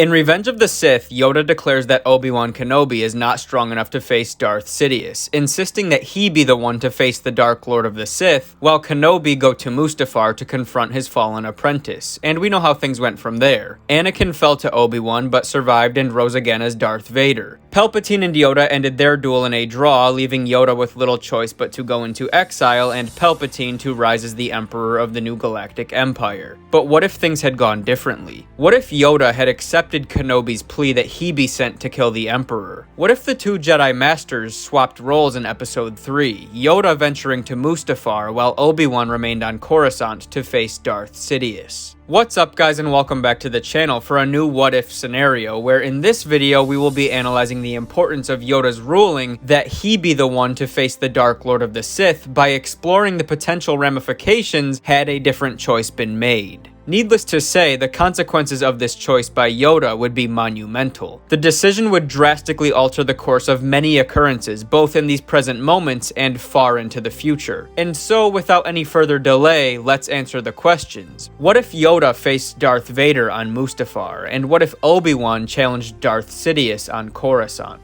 In Revenge of the Sith, Yoda declares that Obi-Wan Kenobi is not strong enough to face Darth Sidious, insisting that he be the one to face the Dark Lord of the Sith, while Kenobi go to Mustafar to confront his fallen apprentice, and we know how things went from there. Anakin fell to Obi-Wan but survived and rose again as Darth Vader. Palpatine and Yoda ended their duel in a draw, leaving Yoda with little choice but to go into exile and Palpatine to rise as the Emperor of the new Galactic Empire. But what if things had gone differently? What if Yoda had accepted Kenobi's plea that he be sent to kill the Emperor? What if the two Jedi Masters swapped roles in Episode 3, Yoda venturing to Mustafar while Obi-Wan remained on Coruscant to face Darth Sidious? What's up guys, and welcome back to the channel for a new what if scenario, where in this video we will be analyzing the importance of Yoda's ruling that he be the one to face the Dark Lord of the Sith by exploring the potential ramifications had a different choice been made. Needless to say, the consequences of this choice by Yoda would be monumental. The decision would drastically alter the course of many occurrences, both in these present moments and far into the future. And so, without any further delay, let's answer the questions. What if Yoda faced Darth Vader on Mustafar? And what if Obi-Wan challenged Darth Sidious on Coruscant?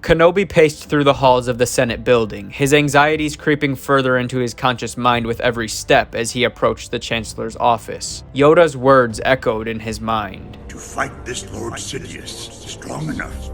Kenobi paced through the halls of the Senate building, his anxieties creeping further into his conscious mind with every step as he approached the Chancellor's office. Yoda's words echoed in his mind. To fight this Lord Sidious, strong enough,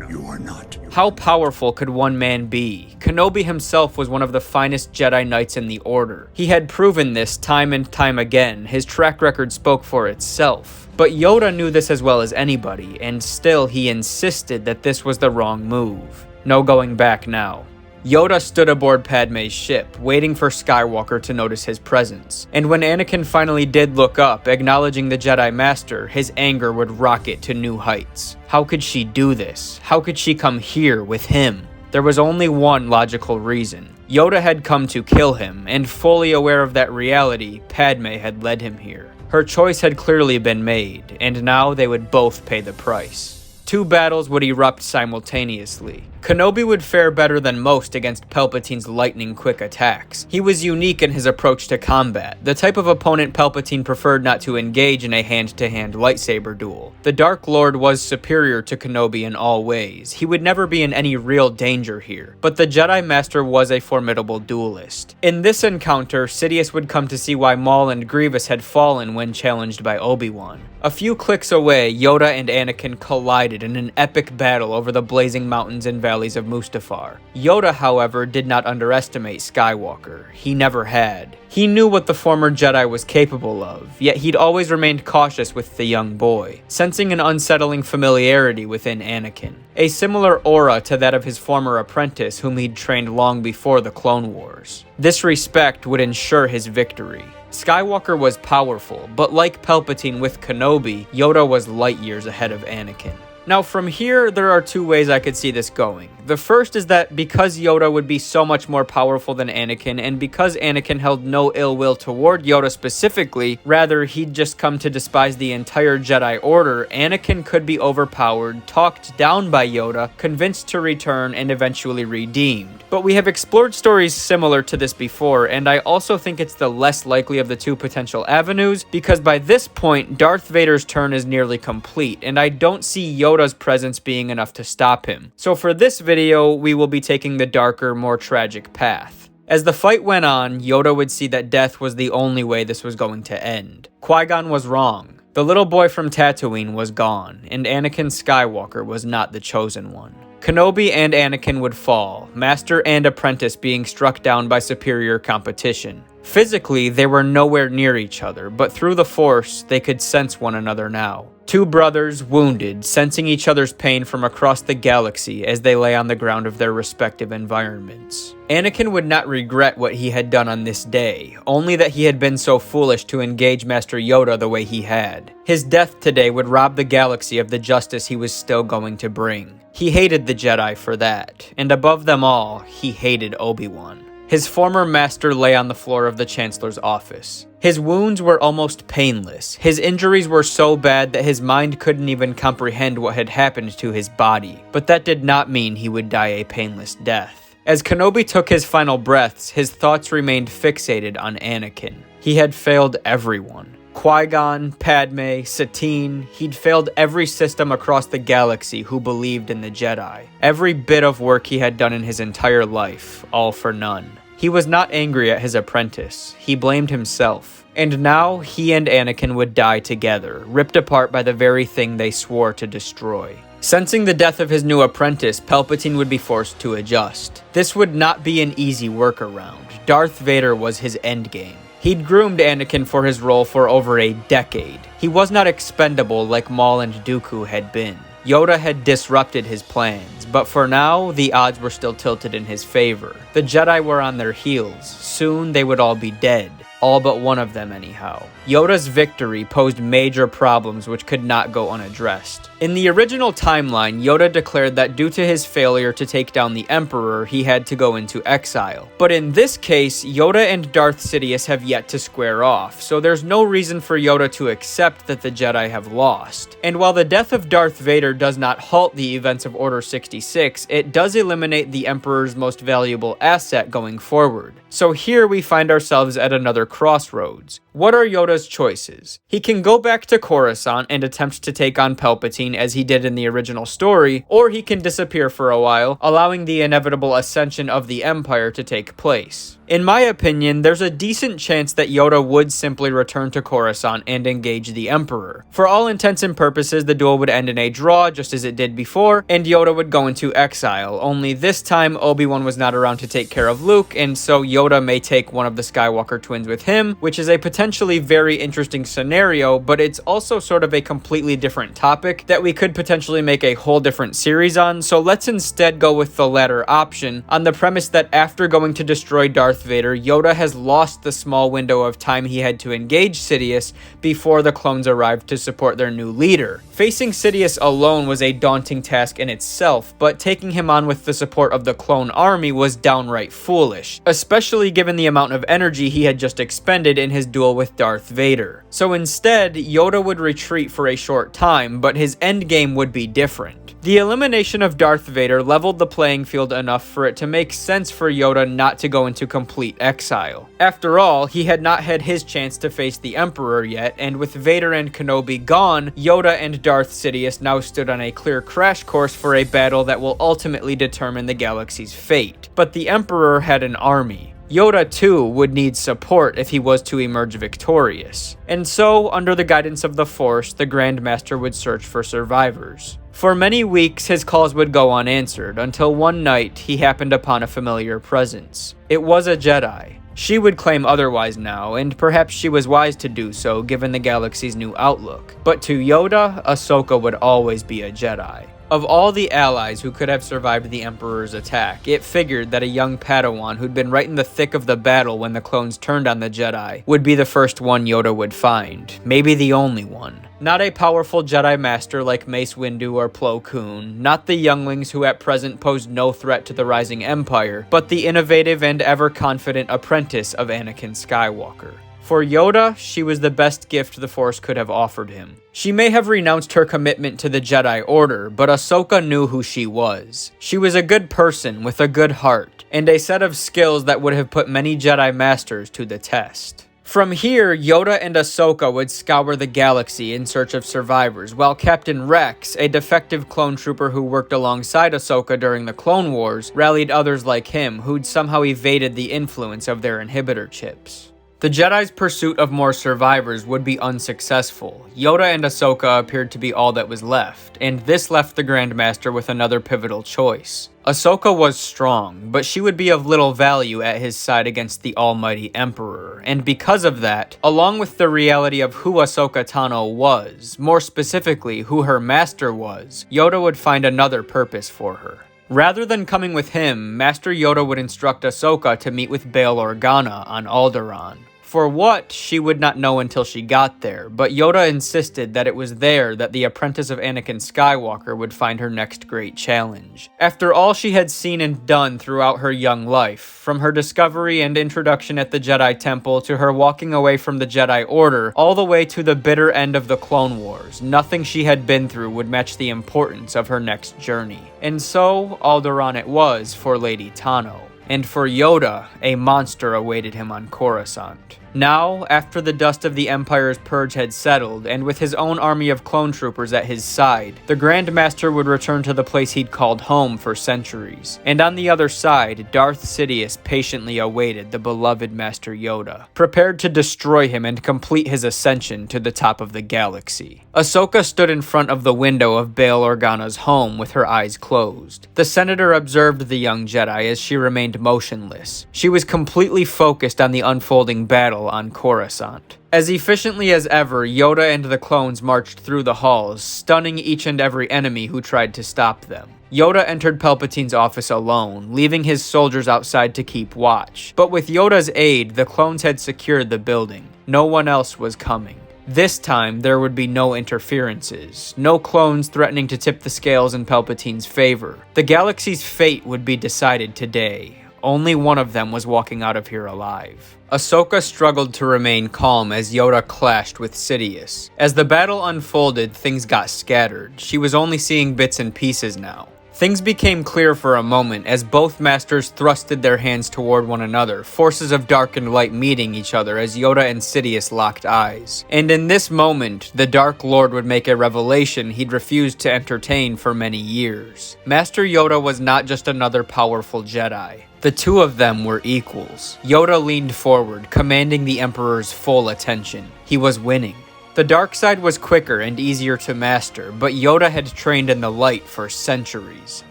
you are not. How powerful could one man be? Kenobi himself was one of the finest Jedi Knights in the Order. He had proven this time and time again. His track record spoke for itself. But Yoda knew this as well as anybody, and still he insisted that this was the wrong move. No going back now. Yoda stood aboard Padme's ship, waiting for Skywalker to notice his presence. And when Anakin finally did look up, acknowledging the Jedi Master, his anger would rocket to new heights. How could she do this? How could she come here with him? There was only one logical reason. Yoda had come to kill him, and fully aware of that reality, Padme had led him here. Her choice had clearly been made, and now they would both pay the price. Two battles would erupt simultaneously. Kenobi would fare better than most against Palpatine's lightning-quick attacks. He was unique in his approach to combat, the type of opponent Palpatine preferred not to engage in a hand-to-hand lightsaber duel. The Dark Lord was superior to Kenobi in all ways. He would never be in any real danger here, but the Jedi Master was a formidable duelist. In this encounter, Sidious would come to see why Maul and Grievous had fallen when challenged by Obi-Wan. A few clicks away, Yoda and Anakin collided in an epic battle over the blazing mountains and valleys of Mustafar. Yoda, however, did not underestimate Skywalker. He never had. He knew what the former Jedi was capable of, yet he'd always remained cautious with the young boy, sensing an unsettling familiarity within Anakin, a similar aura to that of his former apprentice whom he'd trained long before the Clone Wars. This respect would ensure his victory. Skywalker was powerful, but like Palpatine with Kenobi, Yoda was light years ahead of Anakin. Now from here, there are two ways I could see this going. The first is that because Yoda would be so much more powerful than Anakin, and because Anakin held no ill will toward Yoda specifically, rather he'd just come to despise the entire Jedi Order, Anakin could be overpowered, talked down by Yoda, convinced to return, and eventually redeemed. But we have explored stories similar to this before, and I also think it's the less likely of the two potential avenues, because by this point, Darth Vader's turn is nearly complete, and I don't see Yoda's presence being enough to stop him. So for this video, we will be taking the darker, more tragic path. As the fight went on, Yoda would see that death was the only way this was going to end. Qui-Gon was wrong. The little boy from Tatooine was gone, and Anakin Skywalker was not the chosen one. Kenobi and Anakin would fall, master and apprentice being struck down by superior competition. Physically, they were nowhere near each other, but through the Force, they could sense one another now. Two brothers, wounded, sensing each other's pain from across the galaxy as they lay on the ground of their respective environments. Anakin would not regret what he had done on this day, only that he had been so foolish to engage Master Yoda the way he had. His death today would rob the galaxy of the justice he was still going to bring. He hated the Jedi for that, and above them all, he hated Obi-Wan. His former master lay on the floor of the Chancellor's office. His wounds were almost painless. His injuries were so bad that his mind couldn't even comprehend what had happened to his body. But that did not mean he would die a painless death. As Kenobi took his final breaths, his thoughts remained fixated on Anakin. He had failed everyone. Qui-Gon, Padme, Satine, he'd failed every system across the galaxy who believed in the Jedi. Every bit of work he had done in his entire life, all for none. He was not angry at his apprentice, he blamed himself. And now, he and Anakin would die together, ripped apart by the very thing they swore to destroy. Sensing the death of his new apprentice, Palpatine would be forced to adjust. This would not be an easy workaround. Darth Vader was his endgame. He'd groomed Anakin for his role for over a decade. He was not expendable like Maul and Dooku had been. Yoda had disrupted his plans, but for now, the odds were still tilted in his favor. The Jedi were on their heels. Soon they would all be dead. All but one of them anyhow. Yoda's victory posed major problems which could not go unaddressed. In the original timeline, Yoda declared that due to his failure to take down the Emperor, he had to go into exile. But in this case, Yoda and Darth Sidious have yet to square off, so there's no reason for Yoda to accept that the Jedi have lost. And while the death of Darth Vader does not halt the events of Order 66, it does eliminate the Emperor's most valuable asset going forward. So here we find ourselves at another crossroads. What are Yoda's choices? He can go back to Coruscant and attempt to take on Palpatine as he did in the original story, or he can disappear for a while, allowing the inevitable ascension of the Empire to take place. In my opinion, there's a decent chance that Yoda would simply return to Coruscant and engage the Emperor. For all intents and purposes, the duel would end in a draw, just as it did before, and Yoda would go into exile, only this time Obi-Wan was not around to take care of Luke, and so Yoda may take one of the Skywalker twins with him, which is a potentially very interesting scenario, but it's also sort of a completely different topic that we could potentially make a whole different series on, so let's instead go with the latter option, on the premise that after going to destroy Darth Vader, Yoda has lost the small window of time he had to engage Sidious before the clones arrived to support their new leader. Facing Sidious alone was a daunting task in itself, but taking him on with the support of the clone army was downright foolish, especially given the amount of energy he had just expended in his duel with Darth Vader. So instead, Yoda would retreat for a short time, but his endgame would be different. The elimination of Darth Vader leveled the playing field enough for it to make sense for Yoda not to go into complete exile. After all, he had not had his chance to face the Emperor yet, and with Vader and Kenobi gone, Yoda and Darth Sidious now stood on a clear crash course for a battle that will ultimately determine the galaxy's fate. But the Emperor had an army. Yoda too would need support if he was to emerge victorious. And so, under the guidance of the Force, the Grand Master would search for survivors. For many weeks, his calls would go unanswered, until one night he happened upon a familiar presence. It was a Jedi. She would claim otherwise now, and perhaps she was wise to do so given the galaxy's new outlook. But to Yoda, Ahsoka would always be a Jedi. Of all the allies who could have survived the Emperor's attack, it figured that a young Padawan who'd been right in the thick of the battle when the clones turned on the Jedi would be the first one Yoda would find, maybe the only one. Not a powerful Jedi Master like Mace Windu or Plo Koon, not the younglings who at present posed no threat to the rising Empire, but the innovative and ever-confident apprentice of Anakin Skywalker. For Yoda, she was the best gift the Force could have offered him. She may have renounced her commitment to the Jedi Order, but Ahsoka knew who she was. She was a good person with a good heart, and a set of skills that would have put many Jedi Masters to the test. From here, Yoda and Ahsoka would scour the galaxy in search of survivors, while Captain Rex, a defective clone trooper who worked alongside Ahsoka during the Clone Wars, rallied others like him who'd somehow evaded the influence of their inhibitor chips. The Jedi's pursuit of more survivors would be unsuccessful. Yoda and Ahsoka appeared to be all that was left, and this left the Grand Master with another pivotal choice. Ahsoka was strong, but she would be of little value at his side against the almighty Emperor, and because of that, along with the reality of who Ahsoka Tano was, more specifically who her master was, Yoda would find another purpose for her. Rather than coming with him, Master Yoda would instruct Ahsoka to meet with Bail Organa on Alderaan. For what, she would not know until she got there, but Yoda insisted that it was there that the apprentice of Anakin Skywalker would find her next great challenge. After all she had seen and done throughout her young life, from her discovery and introduction at the Jedi Temple to her walking away from the Jedi Order, all the way to the bitter end of the Clone Wars, nothing she had been through would match the importance of her next journey. And so, Alderaan it was for Lady Tano. And for Yoda, a monster awaited him on Coruscant. Now, after the dust of the Empire's purge had settled, and with his own army of clone troopers at his side, the Grand Master would return to the place he'd called home for centuries. And on the other side, Darth Sidious patiently awaited the beloved Master Yoda, prepared to destroy him and complete his ascension to the top of the galaxy. Ahsoka stood in front of the window of Bail Organa's home with her eyes closed. The Senator observed the young Jedi as she remained motionless. She was completely focused on the unfolding battle on Coruscant. As efficiently as ever, Yoda and the clones marched through the halls, stunning each and every enemy who tried to stop them. Yoda entered Palpatine's office alone, leaving his soldiers outside to keep watch. But with Yoda's aid, the clones had secured the building. No one else was coming. This time, there would be no interferences, no clones threatening to tip the scales in Palpatine's favor. The galaxy's fate would be decided today. Only one of them was walking out of here alive. Ahsoka struggled to remain calm as Yoda clashed with Sidious. As the battle unfolded, things got scattered. She was only seeing bits and pieces now. Things became clear for a moment as both masters thrusted their hands toward one another, forces of dark and light meeting each other as Yoda and Sidious locked eyes. And in this moment, the Dark Lord would make a revelation he'd refused to entertain for many years. Master Yoda was not just another powerful Jedi. The two of them were equals. Yoda leaned forward, commanding the Emperor's full attention. He was winning. The dark side was quicker and easier to master, but Yoda had trained in the light for centuries.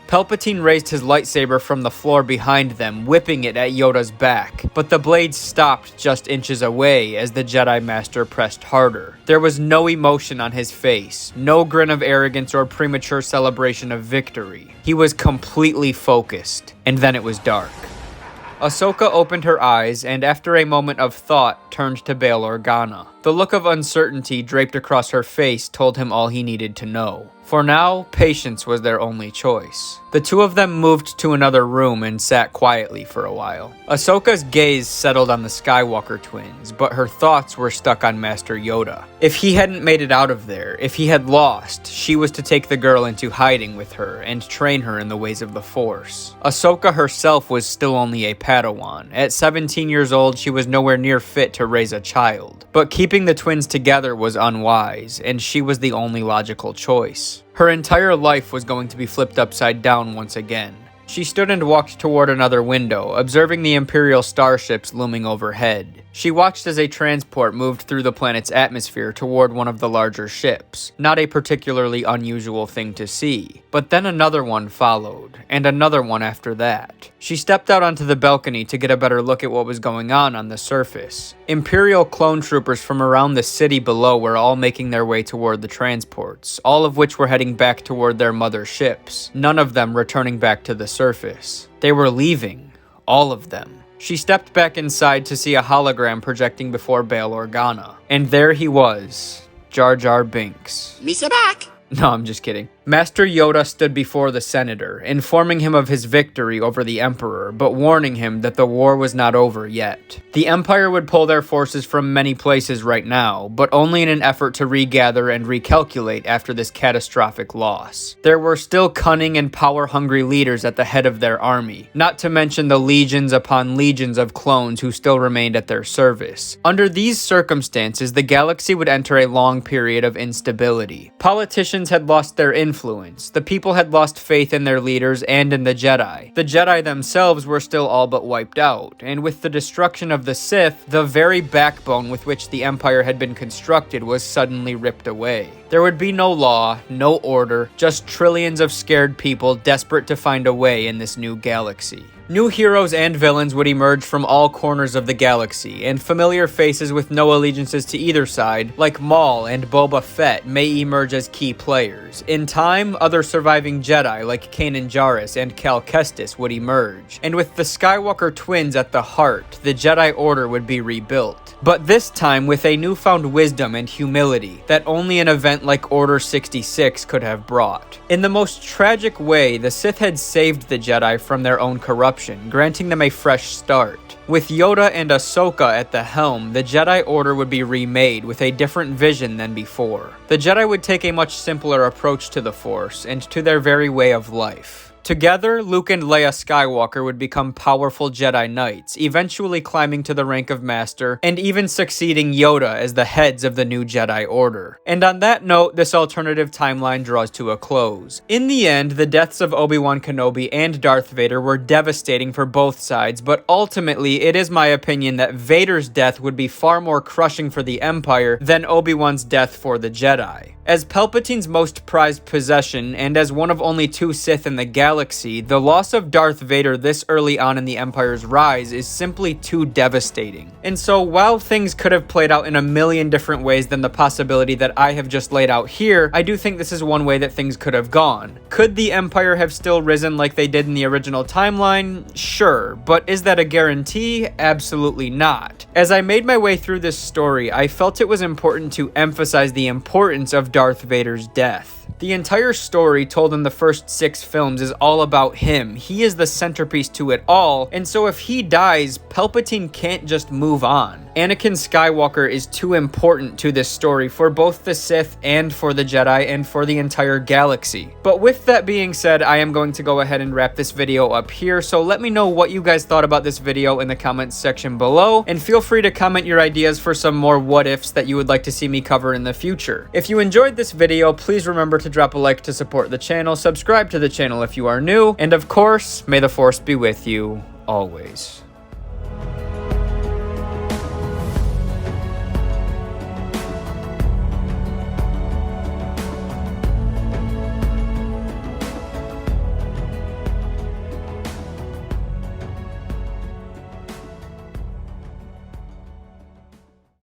Palpatine raised his lightsaber from the floor behind them, whipping it at Yoda's back, but the blade stopped just inches away as the Jedi Master pressed harder. There was no emotion on his face, no grin of arrogance or premature celebration of victory. He was completely focused, and then it was dark. Ahsoka opened her eyes and, after a moment of thought, turned to Bail Organa. The look of uncertainty draped across her face told him all he needed to know. For now, patience was their only choice. The two of them moved to another room and sat quietly for a while. Ahsoka's gaze settled on the Skywalker twins, but her thoughts were stuck on Master Yoda. If he hadn't made it out of there, if he had lost, she was to take the girl into hiding with her and train her in the ways of the Force. Ahsoka herself was still only a Padawan. At 17 years old, she was nowhere near fit to raise a child. But keeping the twins together was unwise, and she was the only logical choice. Her entire life was going to be flipped upside down once again. She stood and walked toward another window, observing the Imperial starships looming overhead. She watched as a transport moved through the planet's atmosphere toward one of the larger ships. Not a particularly unusual thing to see. But then another one followed, and another one after that. She stepped out onto the balcony to get a better look at what was going on the surface. Imperial clone troopers from around the city below were all making their way toward the transports, all of which were heading back toward their mother ships, none of them returning back to the surface. They were leaving. All of them. She stepped back inside to see a hologram projecting before Bail Organa. And there he was, Jar Jar Binks. Misa back! No, I'm just kidding. Master Yoda stood before the Senator, informing him of his victory over the Emperor, but warning him that the war was not over yet. The Empire would pull their forces from many places right now, but only in an effort to regather and recalculate after this catastrophic loss. There were still cunning and power-hungry leaders at the head of their army, not to mention the legions upon legions of clones who still remained at their service. Under these circumstances, the galaxy would enter a long period of instability. Politicians had lost their influence. The people had lost faith in their leaders and in the Jedi. The Jedi themselves were still all but wiped out, and with the destruction of the Sith, the very backbone with which the Empire had been constructed was suddenly ripped away. There would be no law, no order, just trillions of scared people desperate to find a way in this new galaxy. New heroes and villains would emerge from all corners of the galaxy, and familiar faces with no allegiances to either side, like Maul and Boba Fett, may emerge as key players. In time, other surviving Jedi like Kanan Jarrus and Cal Kestis would emerge, and with the Skywalker twins at the heart, the Jedi Order would be rebuilt. But this time with a newfound wisdom and humility that only an event like Order 66 could have brought. In the most tragic way, the Sith had saved the Jedi from their own corruption, granting them a fresh start. With Yoda and Ahsoka at the helm, the Jedi Order would be remade with a different vision than before. The Jedi would take a much simpler approach to the Force and to their very way of life. Together, Luke and Leia Skywalker would become powerful Jedi Knights, eventually climbing to the rank of Master, and even succeeding Yoda as the heads of the new Jedi Order. And on that note, this alternative timeline draws to a close. In the end, the deaths of Obi-Wan Kenobi and Darth Vader were devastating for both sides, but ultimately, it is my opinion that Vader's death would be far more crushing for the Empire than Obi-Wan's death for the Jedi. As Palpatine's most prized possession, and as one of only 2 Sith in the galaxy, the loss of Darth Vader this early on in the Empire's rise is simply too devastating. And so while things could have played out in a million different ways than the possibility that I have just laid out here, I do think this is one way that things could have gone. Could the Empire have still risen like they did in the original timeline? Sure, but is that a guarantee? Absolutely not. As I made my way through this story, I felt it was important to emphasize the importance of Darth Vader's death. The entire story told in the first 6 films is all about him. He is the centerpiece to it all, and so if he dies, Palpatine can't just move on. Anakin Skywalker is too important to this story for both the Sith and for the Jedi and for the entire galaxy. But with that being said, I am going to go ahead and wrap this video up here, so let me know what you guys thought about this video in the comments section below, and feel free to comment your ideas for some more what-ifs that you would like to see me cover in the future. If you enjoyed this video, please remember to drop a like to support the channel, subscribe to the channel if you are new, and of course, may the Force be with you always.